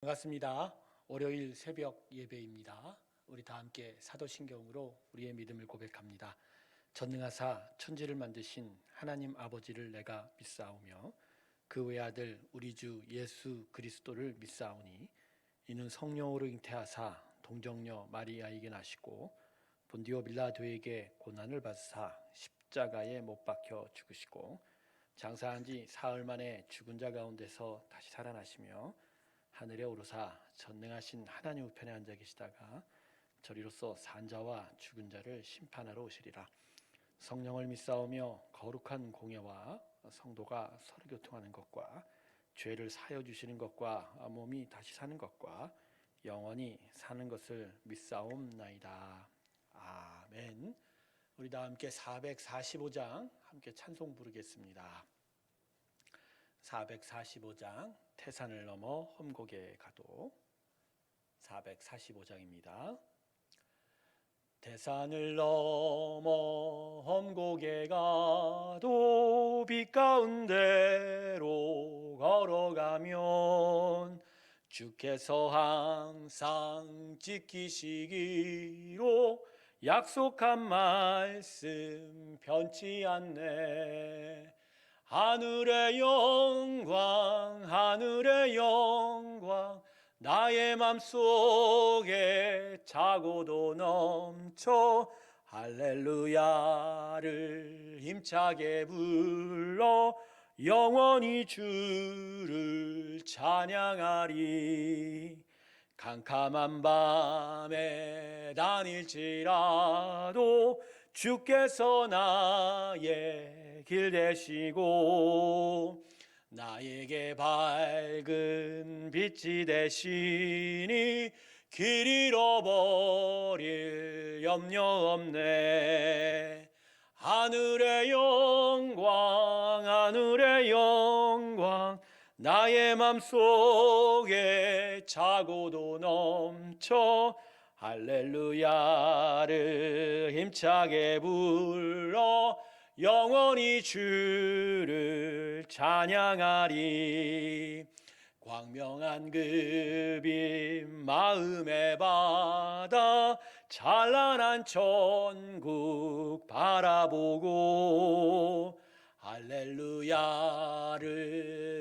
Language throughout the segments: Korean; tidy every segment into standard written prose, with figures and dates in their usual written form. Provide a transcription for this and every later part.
반갑습니다. 월요일 새벽 예배입니다. 우리 다 함께 사도신경으로 우리의 믿음을 고백합니다. 전능하사 천지를 만드신 하나님 아버지를 내가 믿사오며 그 외아들 우리 주 예수 그리스도를 믿사오니 이는 성령으로 잉태하사 동정녀 마리아에게 나시고 본디오 빌라도에게 고난을 받으사 십자가에 못 박혀 죽으시고 장사한 지 사흘 만에 죽은 자 가운데서 다시 살아나시며 하늘에 오르사 전능하신 하나님 우편에 앉아 계시다가 저리로서 산자와 죽은 자를 심판하러 오시리라. 성령을 믿사오며 거룩한 공예와 성도가 서로 교통하는 것과 죄를 사여 주시는 것과 몸이 다시 사는 것과 영원히 사는 것을 믿사옵나이다. 아멘. 우리 다 함께 445장 함께 찬송 부르겠습니다. 445장 태산을 넘어 험곡에 가도 445장입니다. 태산을 넘어 험곡에 가도 빛 가운데로 걸어가면 주께서 항상 지키시기로 약속한 말씀 변치 않네. 하늘의 영광 하늘의 영광 나의 맘속에 차고도 넘쳐 할렐루야를 힘차게 불러 영원히 주를 찬양하리. 캄캄한 밤에 다닐지라도 주께서 나의 길 되시고 나에게 밝은 빛이 되시니 길 잃어버릴 염려 없네. 하늘의 영광 하늘의 영광 나의 맘속에 차고도 넘쳐 할렐루야를 힘차게 불러 영원히 주를 찬양하리. 광명한 그 빛 마음의 바다 찬란한 천국 바라보고 할렐루야를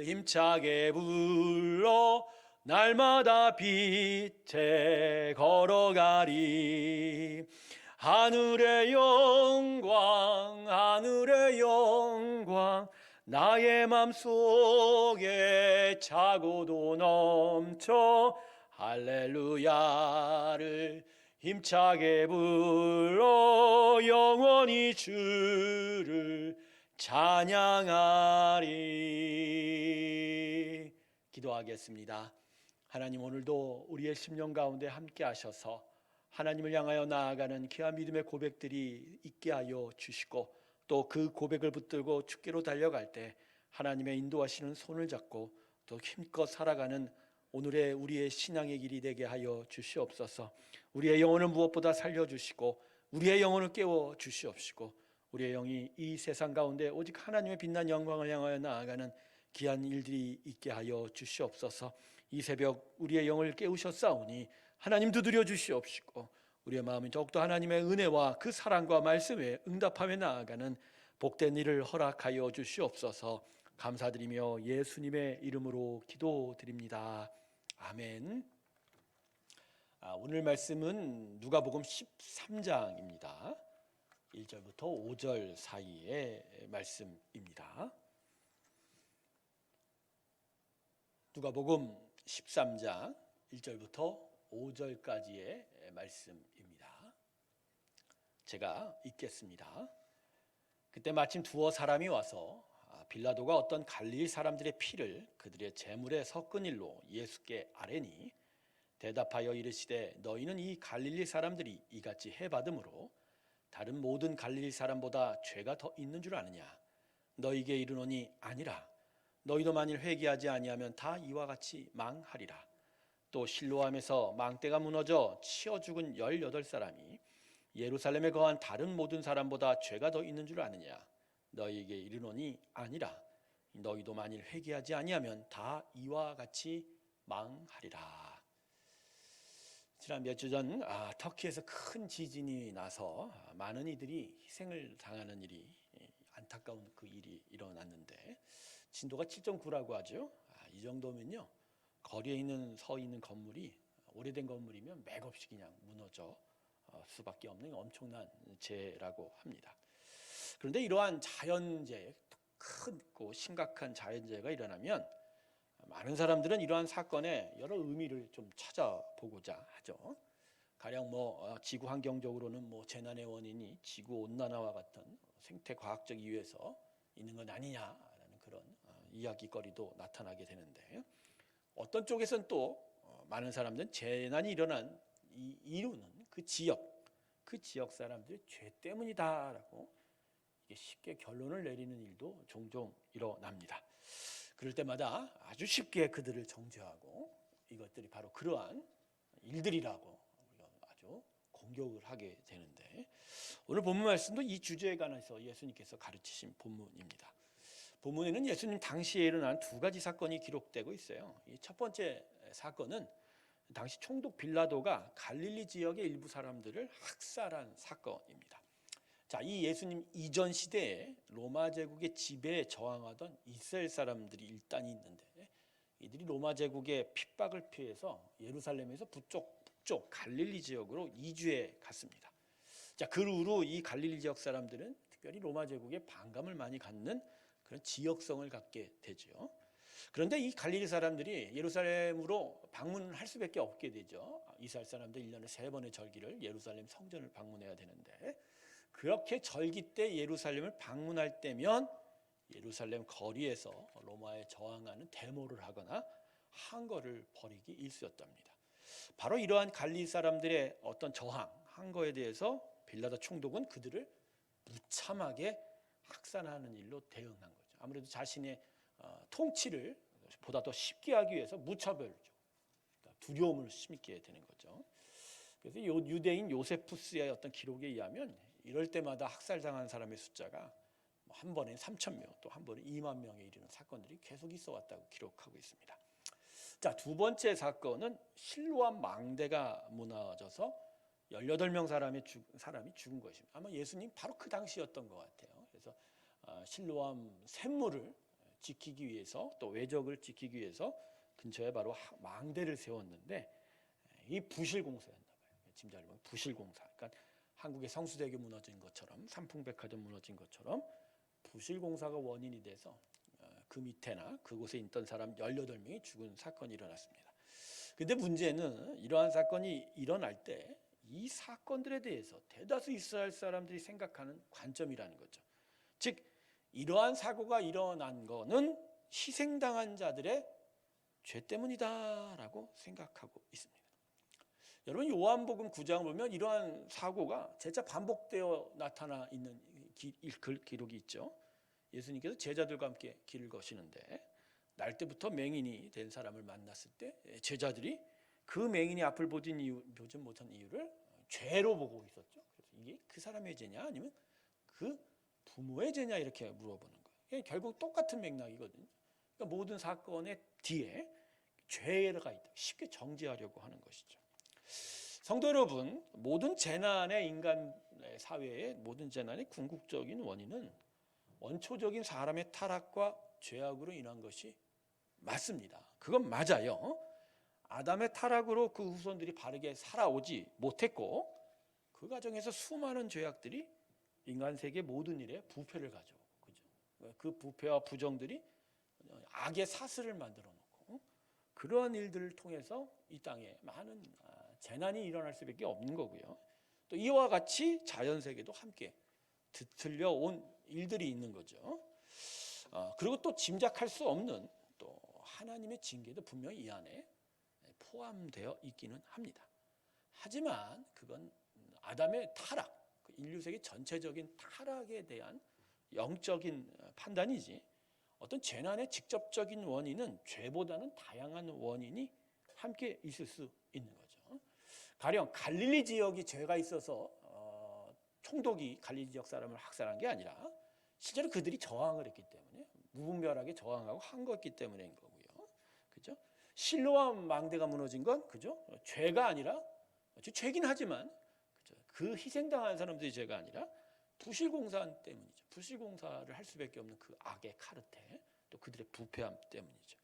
힘차게 불러 날마다 빛에 걸어가리. 하늘의 영광 하늘의 영광 나의 맘속에 차고도 넘쳐 할렐루야를 힘차게 불러 영원히 주를 찬양하리. 기도하겠습니다. 하나님, 오늘도 우리의 심령 가운데 함께 하셔서 하나님을 향하여 나아가는 귀한 믿음의 고백들이 있게 하여 주시고 또 그 고백을 붙들고 주께로 달려갈 때 하나님의 인도하시는 손을 잡고 또 힘껏 살아가는 오늘의 우리의 신앙의 길이 되게 하여 주시옵소서. 우리의 영혼을 무엇보다 살려주시고 우리의 영혼을 깨워 주시옵시고 우리의 영이 이 세상 가운데 오직 하나님의 빛난 영광을 향하여 나아가는 귀한 일들이 있게 하여 주시옵소서. 이 새벽 우리의 영을 깨우셨사오니 하나님 두드려 주시옵시고 우리의 마음이 더욱더 하나님의 은혜와 그 사랑과 말씀에 응답하며 나아가는 복된 일을 허락하여 주시옵소서. 감사드리며 예수님의 이름으로 기도드립니다. 아멘. 오늘 말씀은 누가복음 13장입니다. 1절부터 5절 사이의 말씀입니다. 누가복음 13장 1절부터 5절까지의 말씀입니다. 제가 읽겠습니다. 그때 마침 두어 사람이 와서 빌라도가 어떤 갈릴리 사람들의 피를 그들의 제물에 섞은 일로 예수께 아뢰니 대답하여 이르시되 너희는 이 갈릴리 사람들이 이같이 해받음으로 다른 모든 갈릴리 사람보다 죄가 더 있는 줄 아느냐? 너희에게 이르노니 아니라. 너희도 만일 회개하지 아니하면 다 이와 같이 망하리라. 또 실로암에서 망대가 무너져 치어 죽은 18사람이 예루살렘에 거한 다른 모든 사람보다 죄가 더 있는 줄 아느냐? 너희에게 이르노니 아니라. 너희도 만일 회개하지 아니하면 다 이와 같이 망하리라. 지난 몇 주 전 터키에서 큰 지진이 나서 많은 이들이 희생을 당하는 일이, 안타까운 그 일이 일어났는데, 진도가 7.9라고 하죠. 이 정도면요, 거리에 서 있는 건물이 오래된 건물이면 맥없이 그냥 무너져 수밖에 없는 엄청난 재해라고 합니다. 그런데 이러한 자연재해, 크고 심각한 자연재해가 일어나면 많은 사람들은 이러한 사건에 여러 의미를 좀 찾아보고자 하죠. 가령 지구 환경적으로는 재난의 원인이 지구 온난화와 같은 생태 과학적 이유에서 있는 건 아니냐라는 그런 이야기거리도 나타나게 되는데, 어떤 쪽에서는 또 많은 사람들은 재난이 일어난 이 이유는 그 지역 사람들의 죄 때문이다라고 쉽게 결론을 내리는 일도 종종 일어납니다. 그럴 때마다 아주 쉽게 그들을 정죄하고 이것들이 바로 그러한 일들이라고 우리가 아주 공격을 하게 되는데, 오늘 본문 말씀도 이 주제에 관해서 예수님께서 가르치신 본문입니다. 본문에는 예수님 당시에 일어난 두 가지 사건이 기록되고 있어요. 이 첫 번째 사건은 당시 총독 빌라도가 갈릴리 지역의 일부 사람들을 학살한 사건입니다. 자, 이 예수님 이전 시대에 로마 제국의 지배에 저항하던 이스라엘 사람들이 일단 있는데, 이들이 로마 제국의 핍박을 피해서 예루살렘에서 북쪽 갈릴리 지역으로 이주해 갔습니다. 자, 그 후로 이 갈릴리 지역 사람들은 특별히 로마 제국에 반감을 많이 갖는 그런 지역성을 갖게 되죠. 그런데 이 갈릴리 사람들이 예루살렘으로 방문할 수밖에 없게 되죠. 이스라엘 사람들 1년에 3번의 절기를 예루살렘 성전을 방문해야 되는데, 그렇게 절기 때 예루살렘을 방문할 때면 예루살렘 거리에서 로마에 저항하는 데모를 하거나 항거를 벌이기 일쑤였답니다. 바로 이러한 갈릴리 사람들의 어떤 저항한 거에 대해서 빌라도 총독은 그들을 무참하게 학살하는 일로 대응한 거죠. 아무래도 자신의 통치를 보다 더 쉽게 하기 위해서 무차별적, 그러니까 두려움을 심게 되는 거죠. 그래서 유대인 요세푸스의 어떤 기록에 의하면 이럴 때마다 학살당한 사람의 숫자가 한 번에 3,000명, 또 한 번에 2만 명에 이르는 사건들이 계속 있어 왔다고 기록하고 있습니다. 자, 두 번째 사건은 실로암 망대가 무너져서 18명 사람이 죽은 것입니다. 아마 예수님 바로 그 당시였던 것 같아요. 그래서 실로암 샘물을 지키기 위해서, 또 외적을 지키기 위해서 근처에 바로 망대를 세웠는데, 이 부실공사였나 봐요. 지금 잘 보면 부실공사. 그러니까 한국의 성수대교 무너진 것처럼, 삼풍백화점 무너진 것처럼 부실공사가 원인이 돼서 그 밑에나 그곳에 있던 사람 18명이 죽은 사건이 일어났습니다. 그런데 문제는 이러한 사건이 일어날 때 이 사건들에 대해서 대다수 이스라엘 사람들이 생각하는 관점이라는 거죠. 즉, 이러한 사고가 일어난 거는 희생당한 자들의 죄 때문이다라고 생각하고 있습니다. 여러분, 요한복음 9장을 보면 이러한 사고가 재차 반복되어 나타나 있는 기록이 있죠. 예수님께서 제자들과 함께 길을 거시는데, 날 때부터 맹인이 된 사람을 만났을 때 제자들이 그 맹인이 앞을 보지 못한 이유를 죄로 보고 있었죠. 그래서 이게 그 사람의 죄냐 아니면 그 부모의 죄냐 이렇게 물어보는 거예요. 결국 똑같은 맥락이거든요. 그러니까 모든 사건의 뒤에 죄가 있다, 쉽게 정죄하려고 하는 것이죠. 성도 여러분, 모든 재난의 인간 사회의 모든 재난의 궁극적인 원인은 원초적인 사람의 타락과 죄악으로 인한 것이 맞습니다. 그건 맞아요. 아담의 타락으로 그 후손들이 바르게 살아오지 못했고, 그 과정에서 수많은 죄악들이 인간 세계 모든 일에 부패를 가져오고, 그죠? 그 부패와 부정들이 악의 사슬을 만들어 놓고, 그러한 일들을 통해서 이 땅에 많은 재난이 일어날 수밖에 없는 거고요. 또 이와 같이 자연 세계도 함께 뒤틀려 온 일들이 있는 거죠. 그리고 또 짐작할 수 없는 또 하나님의 징계도 분명히 이 안에 포함되어 있기는 합니다. 하지만 그건 아담의 타락, 인류 세계 전체적인 타락에 대한 영적인 판단이지, 어떤 재난의 직접적인 원인은 죄보다는 다양한 원인이 함께 있을 수 있는 거죠. 가령 갈릴리 지역이 죄가 있어서 총독이 갈릴리 지역 사람을 학살한 게 아니라 실제로 그들이 저항을 했기 때문에, 무분별하게 저항하고 한 거였기 때문인 거고요. 그죠? 실로암 망대가 무너진 건 그죠? 죄가 아니라 죄긴 하지만 그죠? 그 희생당한 사람들이 죄가 아니라 부실공사 때문이죠. 부실공사를 할 수밖에 없는 그 악의 카르텔, 또 그들의 부패함 때문이죠.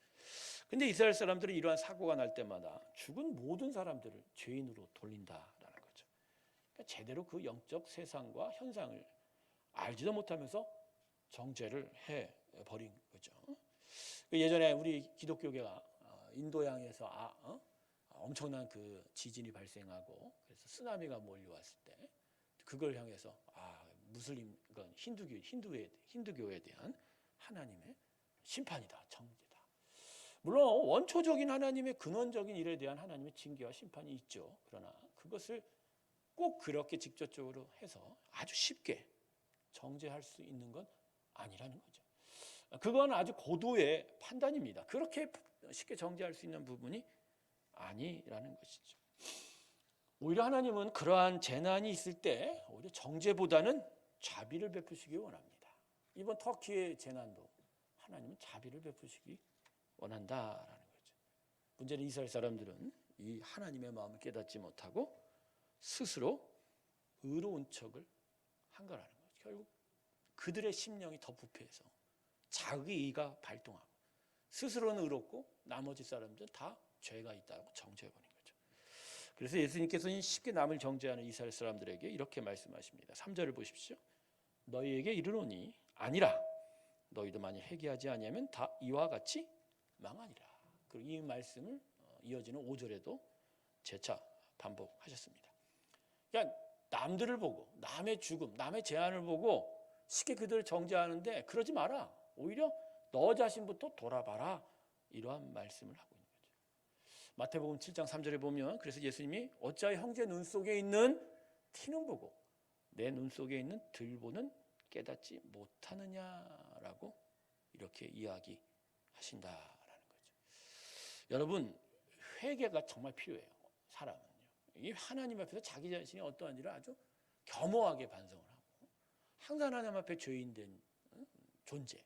근데 이스라엘 사람들은 이러한 사고가 날 때마다 죽은 모든 사람들을 죄인으로 돌린다라는 거죠. 그러니까 제대로 그 영적 세상과 현상을 알지도 못하면서 정죄를 해버린 거죠. 예전에 우리 기독교계가 인도양에서 엄청난 그 지진이 발생하고 그래서 쓰나미가 몰려왔을 때 그걸 향해서 무슬림, 그건 힌두교에 대한 하나님의 심판이다, 정죄다. 물론 원초적인 하나님의 근원적인 일에 대한 하나님의 징계와 심판이 있죠. 그러나 그것을 꼭 그렇게 직접적으로 해서 아주 쉽게 정죄할 수 있는 건 아니라는 거죠. 그건 아주 고도의 판단입니다. 그렇게 쉽게 정죄할 수 있는 부분이 아니라는 것이죠. 오히려 하나님은 그러한 재난이 있을 때 오히려 정죄보다는 자비를 베푸시기 원합니다. 이번 터키의 재난도 하나님은 자비를 베푸시기 원한다라는 거죠. 문제는 이스라엘 사람들은 이 하나님의 마음을 깨닫지 못하고 스스로 의로운 척을 한 거라는 거죠. 결국 그들의 심령이 더 부패해서 자기 이가 발동하고 스스로는 의롭고 나머지 사람들은 다 죄가 있다고 정죄해버린 거죠. 그래서 예수님께서는 쉽게 남을 정죄하는 이스라엘 사람들에게 이렇게 말씀하십니다. 3절을 보십시오. 너희에게 이르노니 아니라 너희도 만일 회개하지 아니하면 다 이와 같이 망하니라. 그리고 이 말씀을 이어지는 5절에도 재차 반복하셨습니다. 그러니까 남들을 보고 남의 죽음, 남의 재앙을 보고 쉽게 그들을 정죄하는데 그러지 마라. 오히려 너 자신부터 돌아봐라. 이러한 말씀을 하고 있는 거죠. 마태복음 7장 3절에 보면 그래서 예수님이 어찌하여 형제 눈 속에 있는 티는 보고 내 눈 속에 있는 들보는 깨닫지 못하느냐라고 이렇게 이야기하신다라는 거죠. 여러분, 회개가 정말 필요해요. 사람은요. 이 하나님 앞에서 자기 자신이 어떠한 일을 아주 겸허하게 반성을 하고 항상 하나님 앞에 죄인된 존재,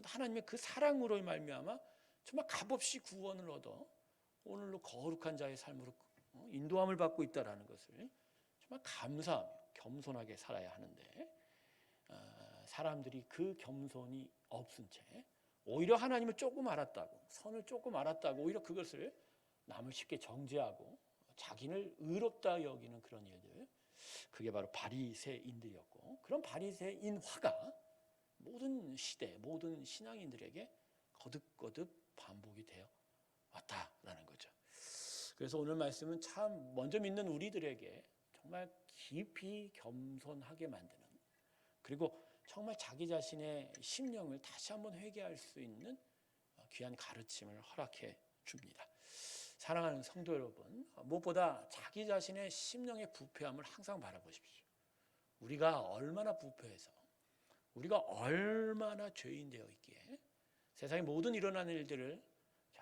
하나님의 그 사랑으로 말미암아 정말 값없이 구원을 얻어 오늘로 거룩한 자의 삶으로 인도함을 받고 있다라는 것을 정말 감사하며 겸손하게 살아야 하는데 사람들이 그 겸손이 없은 채 오히려 하나님을 조금 알았다고, 선을 조금 알았다고 오히려 그것을 남을 쉽게 정죄하고 자기를 의롭다 여기는 그런 일들, 그게 바로 바리새인들이었고, 그런 바리새인화가 모든 시대, 모든 신앙인들에게 거듭거듭 반복이 되어 왔다라는 거죠. 그래서 오늘 말씀은 참 먼저 믿는 우리들에게 정말 깊이 겸손하게 만드는, 그리고 정말 자기 자신의 심령을 다시 한번 회개할 수 있는 귀한 가르침을 허락해 줍니다. 사랑하는 성도 여러분, 무엇보다 자기 자신의 심령의 부패함을 항상 바라보십시오. 우리가 얼마나 부패해서, 우리가 얼마나 죄인 되어 있기에 세상의 모든 일어나는 일들을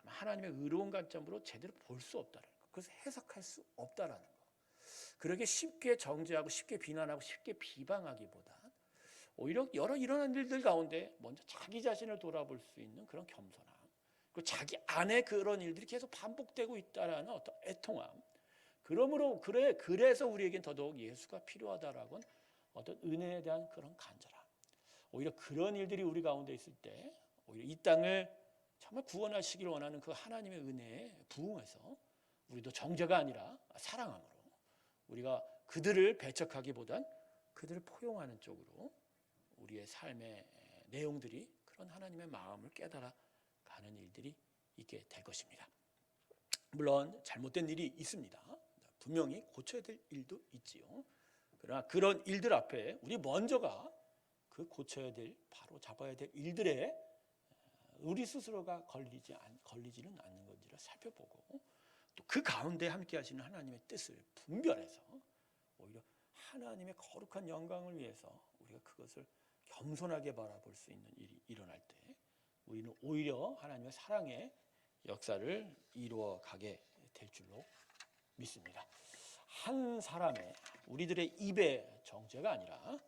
하나님의 의로운 관점으로 제대로 볼 수 없다는 것, 그것을 해석할 수 없다라는 것, 그렇게 쉽게 정죄하고 쉽게 비난하고 쉽게 비방하기보다 오히려 여러 일어난 일들 가운데 먼저 자기 자신을 돌아볼 수 있는 그런 겸손함, 그리고 자기 안에 그런 일들이 계속 반복되고 있다라는 어떤 애통함, 그래서 우리에겐 더더욱 예수가 필요하다라고 어떤 은혜에 대한 그런 간절함, 오히려 그런 일들이 우리 가운데 있을 때 오히려 이 땅을 정말 구원하시기를 원하는 그 하나님의 은혜에 부응해서 우리도 정죄가 아니라 사랑함으로 우리가 그들을 배척하기보단 그들을 포용하는 쪽으로 우리의 삶의 내용들이 그런 하나님의 마음을 깨달아 가는 일들이 있게 될 것입니다. 물론 잘못된 일이 있습니다. 분명히 고쳐야 될 일도 있지요. 그러나 그런 일들 앞에 우리 먼저가 그 고쳐야 될, 바로 잡아야 될 일들에 우리 스스로가 걸리지는 않는 건지를 살펴보고 또 그 가운데 함께 하시는 하나님의 뜻을 분별해서 오히려 하나님의 거룩한 영광을 위해서 우리가 그것을 겸손하게 바라볼 수 있는 일이 일어날 때 우리는 오히려 하나님의 사랑의 역사를 이루어 가게 될 줄로 믿습니다. 한 사람의, 우리들의 입의 정죄가 아니라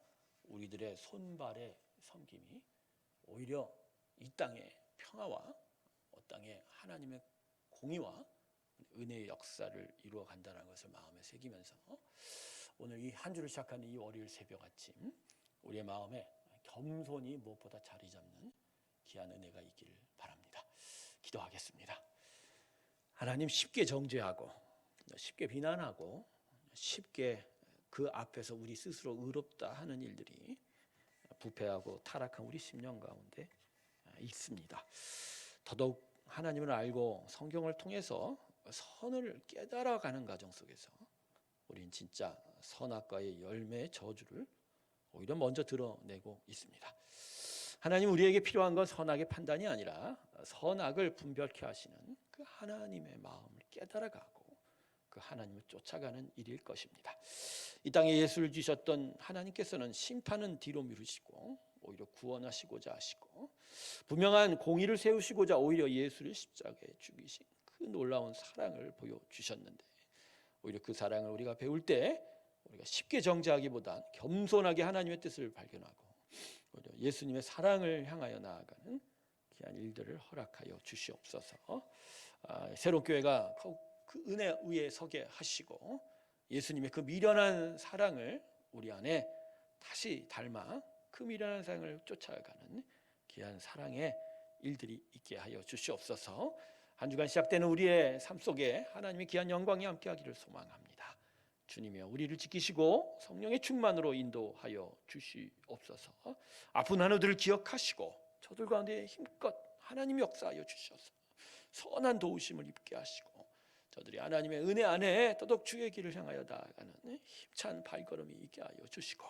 우리들의 손발의 섬김이 오히려 이 땅의 평화와 땅에 하나님의 공의와 은혜의 역사를 이루어 간다는 것을 마음에 새기면서 오늘 이 한 주를 시작하는 이 월요일 새벽 아침 우리의 마음에 겸손이 무엇보다 자리 잡는 귀한 은혜가 있기를 바랍니다. 기도하겠습니다. 하나님, 쉽게 정죄하고 쉽게 비난하고 쉽게 그 앞에서 우리 스스로 의롭다 하는 일들이 부패하고 타락한 우리 심령 가운데 있습니다. 더더욱 하나님을 알고 성경을 통해서 선을 깨달아가는 과정 속에서 우린 진짜 선악과의 열매의 저주를 오히려 먼저 드러내고 있습니다. 하나님, 우리에게 필요한 건 선악의 판단이 아니라 선악을 분별케 하시는 그 하나님의 마음을 깨달아가고 그 하나님을 쫓아가는 일일 것입니다. 이 땅에 예수를 주셨던 하나님께서는 심판은 뒤로 미루시고 오히려 구원하시고자 하시고 분명한 공의를 세우시고자 오히려 예수를 십자가에 죽이신 그 놀라운 사랑을 보여주셨는데, 오히려 그 사랑을 우리가 배울 때 우리가 쉽게 정죄하기보단 겸손하게 하나님의 뜻을 발견하고 오히려 예수님의 사랑을 향하여 나아가는 귀한 일들을 허락하여 주시옵소서. 새로운 교회가 그 은혜 위에 서게 하시고 예수님의 그 미련한 사랑을 우리 안에 다시 닮아 그 미련한 사랑을 쫓아가는 귀한 사랑의 일들이 있게 하여 주시옵소서. 한 주간 시작되는 우리의 삶 속에 하나님의 귀한 영광이 함께하기를 소망합니다. 주님이여, 우리를 지키시고 성령의 충만으로 인도하여 주시옵소서. 아픈 한우들을 기억하시고 저들 가운데 힘껏 하나님이 역사하여 주셔서 선한 도우심을 입게 하시고 저들이 하나님의 은혜 안에 더더욱 주의 길을 향하여 나아가는 힘찬 발걸음이 있게 하여 주시고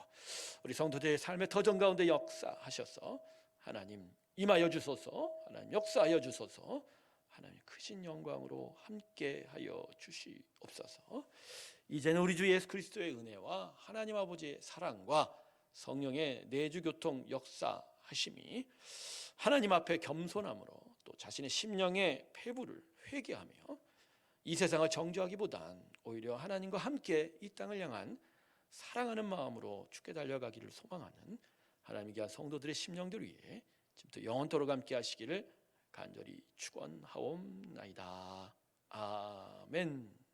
우리 성도들의 삶의 터전 가운데 역사하셔서 하나님 임하여 주소서, 하나님 역사하여 주소서, 하나님 크신 영광으로 함께하여 주시옵소서. 이제는 우리 주 예수 그리스도의 은혜와 하나님 아버지의 사랑과 성령의 내주교통 역사하심이 하나님 앞에 겸손함으로 또 자신의 심령의 패부를 회개하며 이 세상을 정죄하기보단 오히려 하나님과 함께 이 땅을 향한 사랑하는 마음으로 주께 달려가기를 소망하는 하나님의 귀한 성도들의 심령들 위해 지금부터 영원토록 함께 하시기를 간절히 축원하옵나이다. 아멘.